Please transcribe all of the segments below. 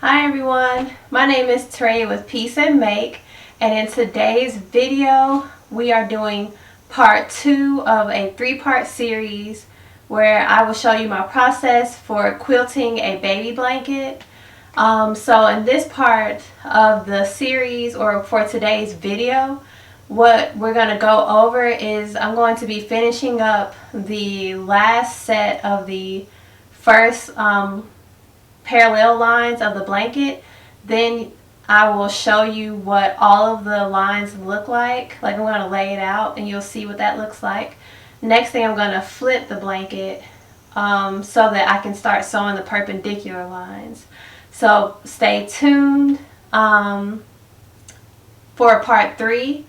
Hi everyone, my name is Trey with Peace and Make, and in today's video we are doing part 2 of a 3-part series where I will show you my process for quilting a baby blanket. So in this part of the series, or for today's video, what we're going to go over is I'm going to be finishing up the last set of the first parallel lines of the blanket. Then I will show you what all of the lines look like I'm going to lay it out and you'll see what that looks like. Next thing, I'm going to flip the blanket so that I can start sewing the perpendicular lines. So stay tuned for part 3.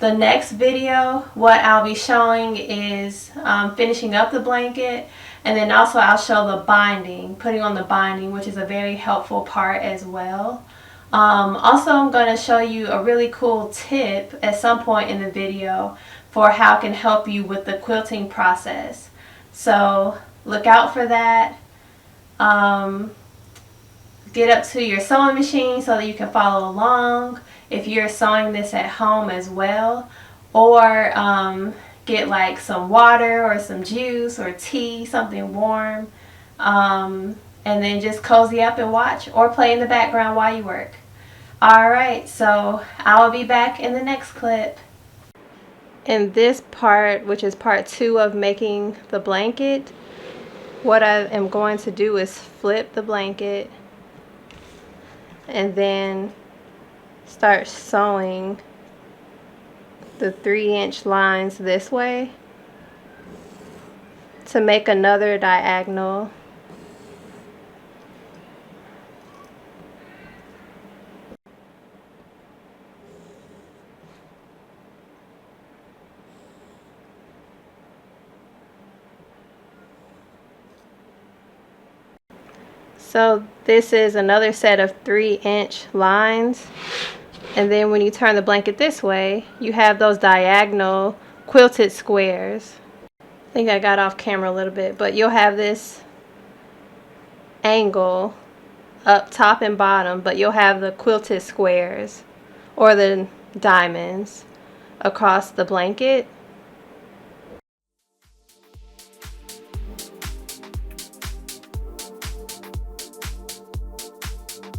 The next video, what I'll be showing is finishing up the blanket, and then also I'll show the binding, putting on the binding, which is a very helpful part as well. Also, I'm going to show you a really cool tip at some point in the video for how it can help you with the quilting process. So look out for that. Get up to your sewing machine so that you can follow along if you're sewing this at home as well, or get like some water or some juice or tea, something warm, and then just cozy up and watch or play in the background while you work. Alright, so I'll be back in the next clip. In this part, which is part 2 of making the blanket, what I am going to do is flip the blanket and then start sewing the 3-inch lines this way to make another diagonal. So this is another set of 3-inch lines, and then when you turn the blanket this way, you have those diagonal quilted squares. I think I got off camera a little bit, but you'll have this angle up top and bottom, but you'll have the quilted squares or the diamonds across the blanket.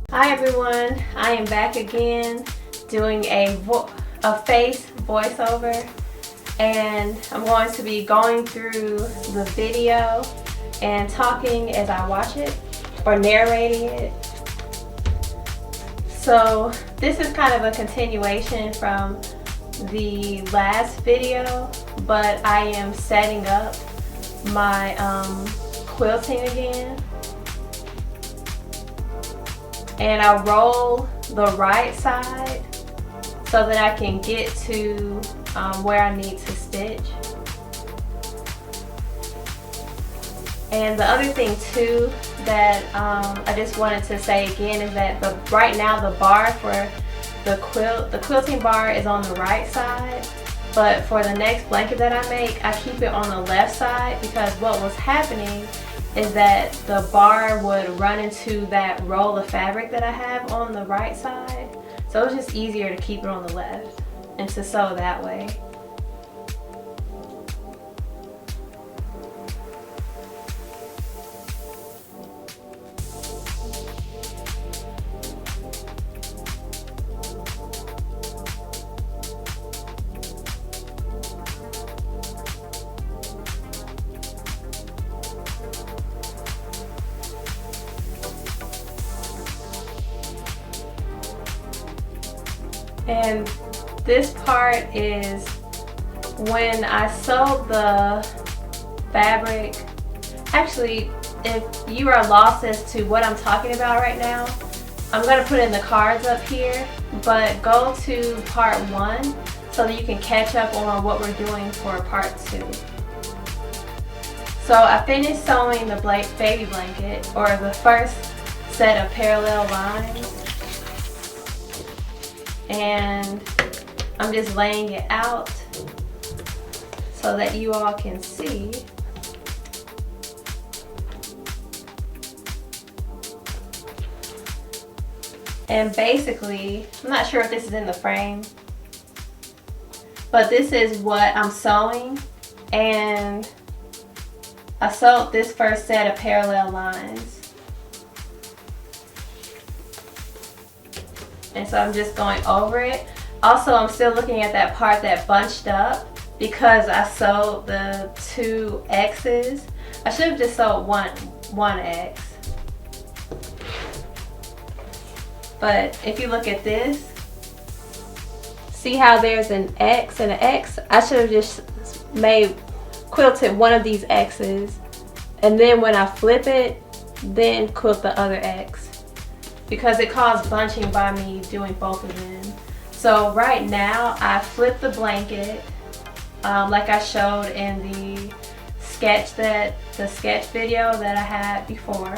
Hi everyone, I am back again doing a face voiceover, and I'm going to be going through the video and talking as I watch it, or narrating it. So this is kind of a continuation from the last video, but I am setting up my quilting again. And I roll the right side so that I can get to where I need to stitch. And the other thing too that I just wanted to say again is that right now the bar for the quilting bar is on the right side, but for the next blanket that I make, I keep it on the left side, because what was happening is that the bar would run into that roll of fabric that I have on the right side. So it's just easier to keep it on the left and to sew that way. And this part is when I sew the fabric. Actually, if you are lost as to what I'm talking about right now, I'm going to put in the cards up here, but go to part 1 so that you can catch up on what we're doing for part 2. So I finished sewing the baby blanket, or the first set of parallel lines, and I'm just laying it out so that you all can see. And basically, I'm not sure if this is in the frame, but this is what I'm sewing. And I sewed this first set of parallel lines. And so I'm just going over it. Also, I'm still looking at that part that bunched up because I sewed the 2 X's. I should have just sewed one X. But if you look at this, see how there's an X and an X? I should have just quilted one of these X's, and then when I flip it, then quilt the other X, because it caused bunching by me doing both of them. So right now I flipped the blanket like I showed in the sketch video that I had before.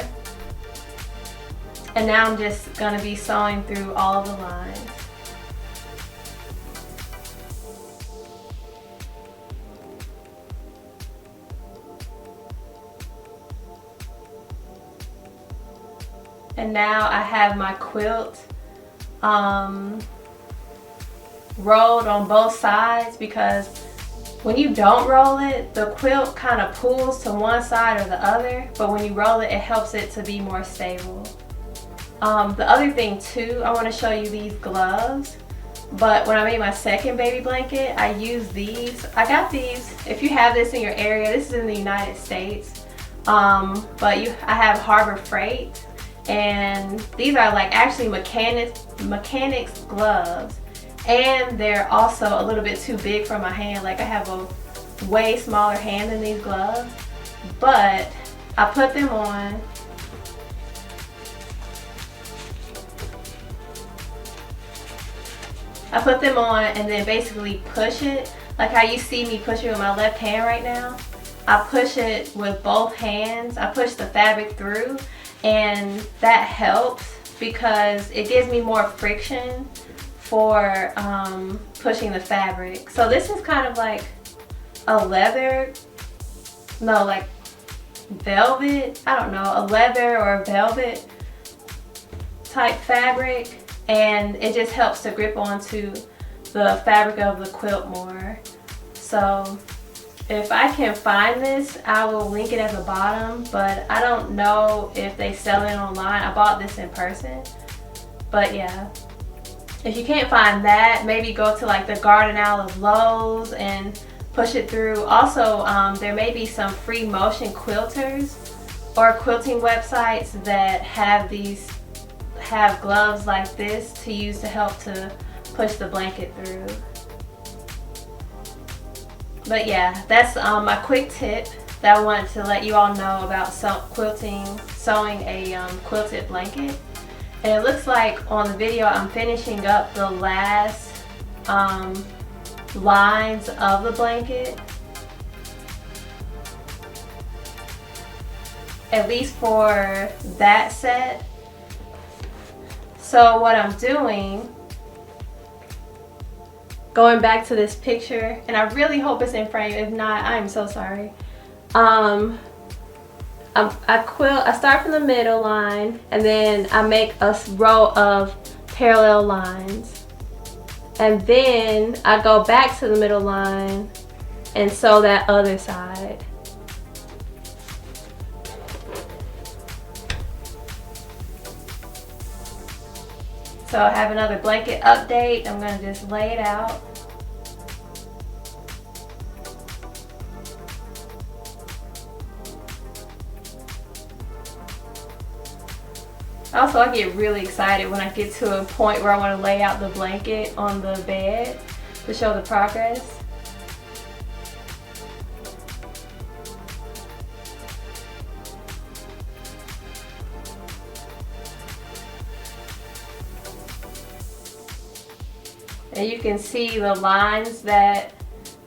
And now I'm just going to be sewing through all of the lines. And now I have my quilt rolled on both sides, because when you don't roll it, the quilt kind of pulls to one side or the other, but when you roll it, it helps it to be more stable. The other thing too, I want to show you these gloves. But when I made my second baby blanket, I used these. I got these, if you have this in your area, this is in the United States. But I have Harbor Freight, and these are like actually mechanics gloves. And they're also a little bit too big for my hand. Like I have a way smaller hand than these gloves. But I put them on. And then basically push it. Like how you see me pushing with my left hand right now. I push it with both hands. I push the fabric through, and that helps because it gives me more friction for pushing the fabric. So this is kind of like a leather, no, like velvet, I don't know, a leather or a velvet type fabric, and it just helps to grip onto the fabric of the quilt more. So if I can find this, I will link it at the bottom, but I don't know if they sell it online. I bought this in person, but yeah. If you can't find that, maybe go to like the Garden Owl of Lowe's and push it through. Also, there may be some free motion quilters or quilting websites that have gloves like this to use to help to push the blanket through. But yeah, that's my quick tip that I wanted to let you all know about sewing a quilted blanket. And it looks like on the video I'm finishing up the last lines of the blanket, at least for that set. So what I'm doing, going back to this picture, and I really hope it's in frame, if not, I am so sorry. I start from the middle line, and then I make a row of parallel lines, and then I go back to the middle line and sew that other side. So I have another blanket update. I'm going to just lay it out. Also, I get really excited when I get to a point where I want to lay out the blanket on the bed to show the progress. And you can see the lines that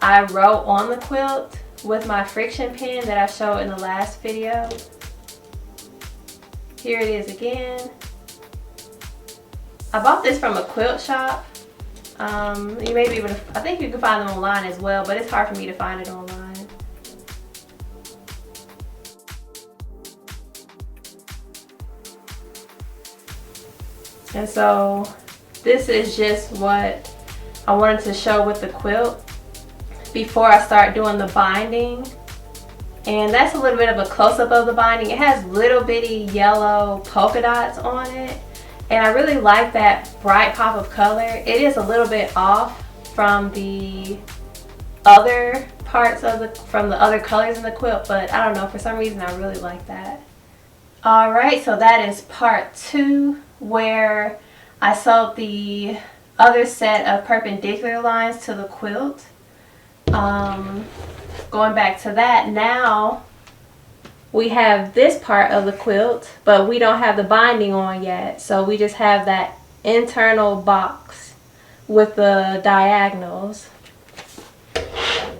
I wrote on the quilt with my friction pen that I showed in the last video. Here it is again. I bought this from a quilt shop. You may be able to, I think you can find them online as well, but it's hard for me to find it online. And so this is just what I wanted to show with the quilt before I start doing the binding. And that's a little bit of a close-up of the binding. It has little bitty yellow polka dots on it, and I really like that bright pop of color. It is a little bit off from the other parts of the other colors in the quilt, but I don't know, for some reason I really like that. Alright, so that is part 2, where I sewed the other set of perpendicular lines to the quilt. Going back to that, now we have this part of the quilt, but we don't have the binding on yet, so we just have that internal box with the diagonals.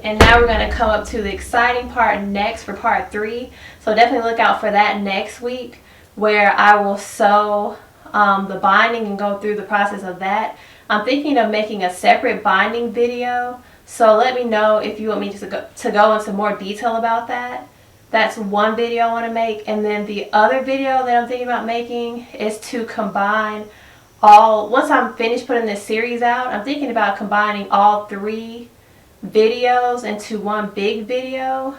And now we're going to come up to the exciting part next for part 3, so definitely look out for that next week, where I will sew the binding and go through the process of that. I'm thinking of making a separate binding video, so let me know if you want me to go into more detail about that. That's one video I want to make, and then the other video that I'm thinking about making is to combine once I'm finished putting this series out, I'm thinking about combining all 3 videos into one big video.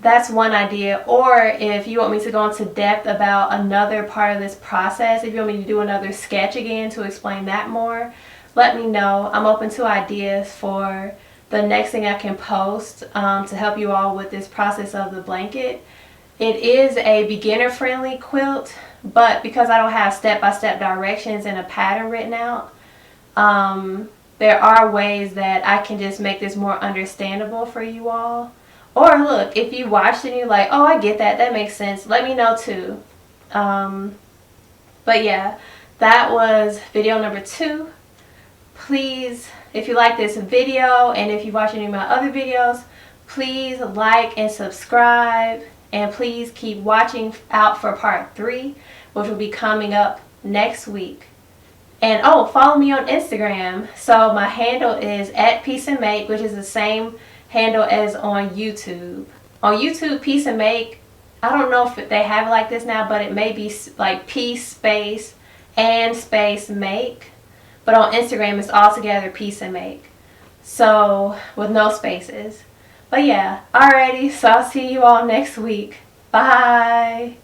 That's one idea. Or if you want me to go into depth about another part of this process, if you want me to do another sketch again to explain that more, let me know. I'm open to ideas for the next thing I can post to help you all with this process of the blanket. It is a beginner friendly quilt, but because I don't have step-by-step directions and a pattern written out, there are ways that I can just make this more understandable for you all. Or look, if you watched it and you're like, oh, I get that, that makes sense, let me know too. But yeah, that was video number 2. Please, if you like this video and if you watch any of my other videos, please like and subscribe, and please keep watching out for part 3, which will be coming up next week. And oh, follow me on Instagram. So my handle is @PeaceAndMake, which is the same handle as on YouTube. On YouTube, Peace and Make, I don't know if they have it like this now, but it may be like peace space and space make. But on Instagram, it's all together Peace and Make. So, with no spaces. But yeah, alrighty, so I'll see you all next week. Bye!